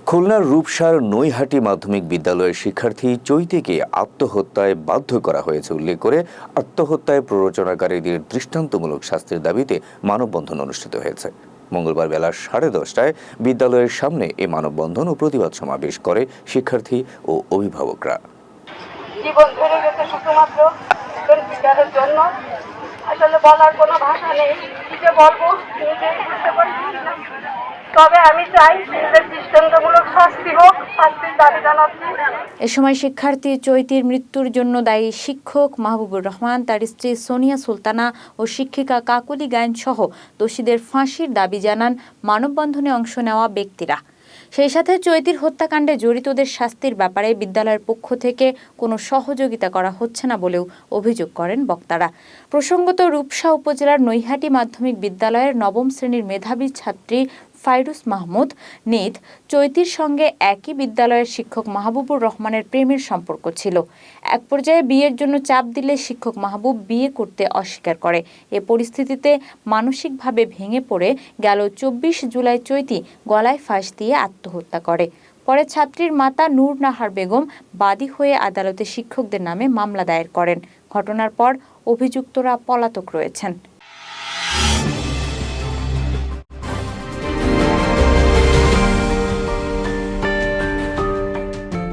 খুলনার রূপসার নৈহাটি মাধ্যমিক বিদ্যালয়ের শিক্ষার্থী চৈতিকে আত্মহত্যায় বাধ্য করা হয়েছে উল্লেখ করে আত্মহত্যায় প্ররোচনাকারীদের দৃষ্টান্তমূলক শাস্তির দাবিতে মানববন্ধন অনুষ্ঠিত হয়েছে। মঙ্গলবার বেলা 10:30টায় বিদ্যালয়ের সামনে এ মানববন্ধন ও প্রতিবাদ সমাবেশ করে শিক্ষার্থী ও অভিভাবকরা। জীবন ধরে গেছে শুধুমাত্র বিচারের জন্য। আসলে বলার কোনো ভাষা নেই, কি যে বলবো নিজেই বুঝতে পারছি না। তবে আমি চাই এদের দৃষ্টান্তমূলক শাস্তি হোক, শাস্তির দাবি জানাচ্ছি। এ সময় শিক্ষার্থী চৈতির মৃত্যুর জন্য দায়ী শিক্ষক মাহবুবুর রহমান, তার স্ত্রী সোনিয়া সুলতানা ও শিক্ষিকা কাকলি গায়েন সহ দোষীদের ফাঁসির দাবি জানান মানববন্ধনে অংশ নেওয়া ব্যক্তিরা। সেই সাথে চৈতির হত্যাকাণ্ডে জড়িতদের শাস্তির ব্যাপারে বিদ্যালয়ের পক্ষ থেকে কোনো সহযোগিতা করা হচ্ছে না বলেও অভিযোগ করেন বক্তারা। প্রসঙ্গত, রূপসা উপজেলার নৈহাটি মাধ্যমিক বিদ্যালয়ের নবম শ্রেণীর মেধাবী ছাত্রী ফাইরুস মাহমুদ নিত চৈতির সঙ্গে একই বিদ্যালয়ের শিক্ষক মাহবুবুর রহমানের প্রেমের সম্পর্ক ছিল। এক পর্যায়ে বিয়ের জন্য চাপ দিলে শিক্ষক মাহবুব বিয়ে করতে অস্বীকার করে। এ পরিস্থিতিতে মানসিকভাবে ভেঙে পড়ে গেল 24 জুলাই চৈতি গলায় ফাঁস দিয়ে আত্মহত্যা করে। পরে ছাত্রীর মাতা নূর নাহার বেগম বাদী হয়ে আদালতে শিক্ষকদের নামে মামলা দায়ের করেন। ঘটনার পর অভিযুক্তরা পলাতক রয়েছেন।